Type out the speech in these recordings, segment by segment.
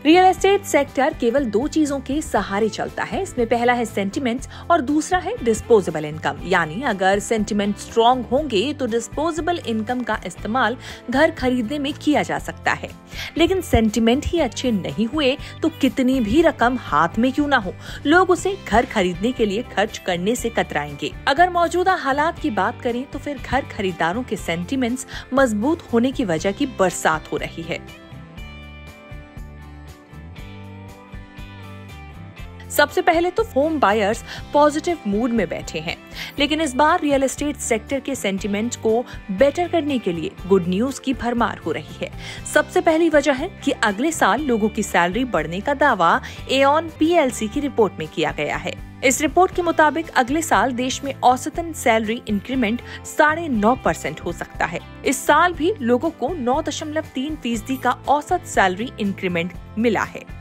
Real estate sector केवल दो चीजों के सहारे चलता है। इसमें पहला है सेंटिमेंट्स और दूसरा है डिस्पोजेबल इनकम। यानी अगर सेंटिमेंट स्ट्रॉन्ग होंगे तो डिस्पोजेबल इनकम का इस्तेमाल घर खरीदने में किया जा सकता है। लेकिन सेंटिमेंट ही अच्छे नहीं हुए तो कितनी भी रकम हाथ में क्यों ना हो, लोग उसे घर खरीदने के लिए खर्च करने से कतराएंगे। अगर मौजूदा हालात की बात करें तो फिर घर खरीदारों के सेंटिमेंट्स मजबूत होने की वजह की बरसात हो रही है। सबसे पहले तो होम बायर्स पॉजिटिव मूड में बैठे हैं, लेकिन इस बार रियल एस्टेट सेक्टर के सेंटिमेंट को बेटर करने के लिए गुड न्यूज की भरमार हो रही है। सबसे पहली वजह है कि अगले साल लोगों की सैलरी बढ़ने का दावा एऑन पीएलसी की रिपोर्ट में किया गया है। इस रिपोर्ट के मुताबिक अगले साल देश में औसतन सैलरी इंक्रीमेंट 9.5% हो सकता है। इस साल भी लोगों को 9.3% का औसत सैलरी इंक्रीमेंट मिला है।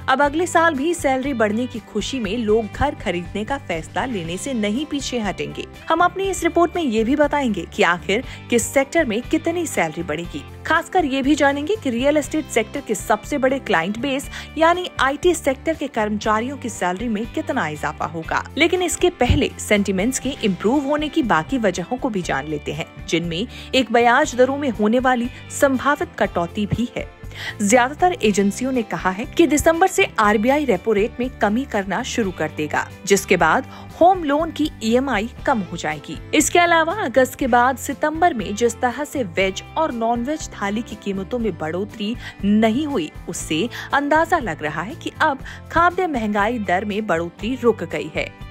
अब अगले साल भी सैलरी बढ़ने की खुशी में लोग घर खरीदने का फैसला लेने से नहीं पीछे हटेंगे। हम अपनी इस रिपोर्ट में ये भी बताएंगे कि आखिर किस सेक्टर में कितनी सैलरी बढ़ेगी। खासकर ये भी जानेंगे कि रियल एस्टेट सेक्टर के सबसे बड़े क्लाइंट बेस यानी आईटी सेक्टर के कर्मचारियों की सैलरी में कितना इजाफा होगा। लेकिन इसके पहले सेंटिमेंट्स के इम्प्रूव होने की बाकी वजहों को भी जान लेते हैं, जिनमें एक ब्याज दरों में होने वाली संभावित कटौती भी है। ज्यादातर एजेंसियों ने कहा है कि दिसंबर से आरबीआई रेपो रेट में कमी करना शुरू कर देगा, जिसके बाद होम लोन की ईएमआई कम हो जाएगी। इसके अलावा अगस्त के बाद सितंबर में जिस तरह से वेज और नॉन वेज थाली की कीमतों में बढ़ोतरी नहीं हुई, उससे अंदाजा लग रहा है कि अब खाद्य महंगाई दर में बढ़ोतरी रुक गई है।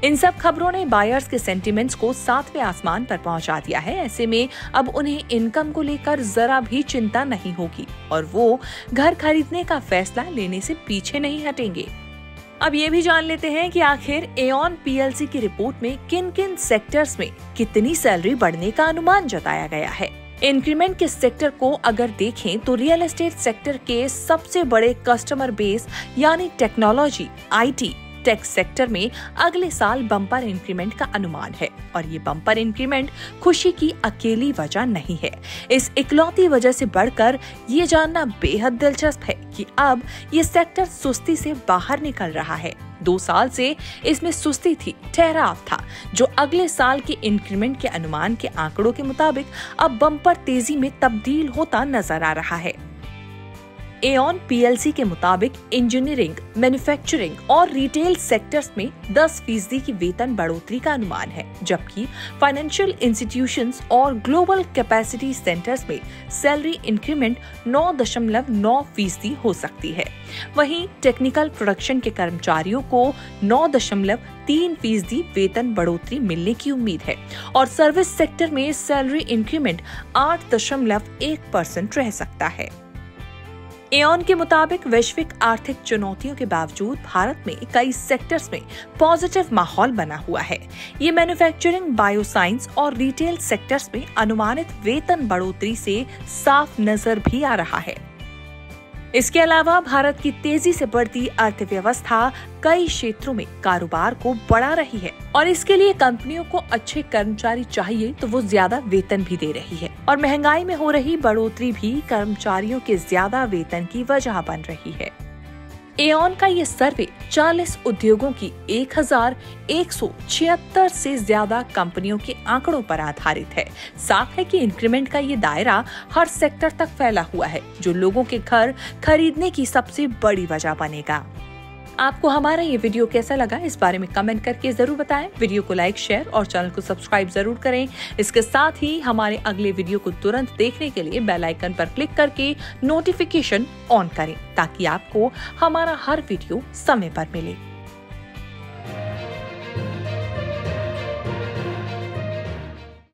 इन सब खबरों ने बायर्स के सेंटिमेंट्स को 7वें आसमान पर पहुंचा दिया है। ऐसे में अब उन्हें इनकम को लेकर जरा भी चिंता नहीं होगी और वो घर खरीदने का फैसला लेने से पीछे नहीं हटेंगे। अब ये भी जान लेते हैं कि आखिर एऑन पीएलसी की रिपोर्ट में किन किन सेक्टर्स में कितनी सैलरी बढ़ने का अनुमान जताया गया है। इंक्रीमेंट के सेक्टर को अगर देखें तो रियल एस्टेट सेक्टर के सबसे बड़े कस्टमर बेस यानी टेक्नोलॉजी, आईटी, टेक सेक्टर में अगले साल बम्पर इंक्रीमेंट का अनुमान है और ये बम्पर इंक्रीमेंट खुशी की अकेली वजह नहीं है। इस इकलौती वजह से बढ़कर ये जानना बेहद दिलचस्प है कि अब ये सेक्टर सुस्ती से बाहर निकल रहा है। 2 साल से इसमें सुस्ती थी, ठहराव था, जो अगले साल के इंक्रीमेंट के अनुमान के आंकड़ों के मुताबिक अब बम्पर तेजी में तब्दील होता नजर आ रहा है। एऑन पीएलसी के मुताबिक इंजीनियरिंग, मैन्युफैक्चरिंग और रिटेल सेक्टर्स में 10% की वेतन बढ़ोतरी का अनुमान है, जबकि फाइनेंशियल इंस्टीट्यूशंस और ग्लोबल कैपेसिटी सेंटर्स में सैलरी इंक्रीमेंट 9.9% हो सकती है। वहीं टेक्निकल प्रोडक्शन के कर्मचारियों को 9.3% वेतन बढ़ोतरी मिलने की उम्मीद है और सर्विस सेक्टर में सैलरी इंक्रीमेंट 8.1% रह सकता है। एऑन के मुताबिक वैश्विक आर्थिक चुनौतियों के बावजूद भारत में कई सेक्टर्स में पॉजिटिव माहौल बना हुआ है। ये मैन्युफैक्चरिंग, बायोसाइंस और रिटेल सेक्टर्स में अनुमानित वेतन बढ़ोतरी से साफ नजर भी आ रहा है। इसके अलावा भारत की तेजी से बढ़ती अर्थव्यवस्था कई क्षेत्रों में कारोबार को बढ़ा रही है और इसके लिए कंपनियों को अच्छे कर्मचारी चाहिए तो वो ज्यादा वेतन भी दे रही है और महंगाई में हो रही बढ़ोतरी भी कर्मचारियों के ज्यादा वेतन की वजह बन रही है। एऑन का ये सर्वे 40 उद्योगों की 1176 से ज्यादा कंपनियों के आंकड़ों पर आधारित है। साफ है कि इंक्रीमेंट का ये दायरा हर सेक्टर तक फैला हुआ है, जो लोगों के घर खरीदने की सबसे बड़ी वजह बनेगा। आपको हमारा ये वीडियो कैसा लगा, इस बारे में कमेंट करके जरूर बताएं। वीडियो को लाइक, शेयर और चैनल को सब्सक्राइब जरूर करें। इसके साथ ही हमारे अगले वीडियो को तुरंत देखने के लिए बेल आइकन पर क्लिक करके नोटिफिकेशन ऑन करें, ताकि आपको हमारा हर वीडियो समय पर मिले।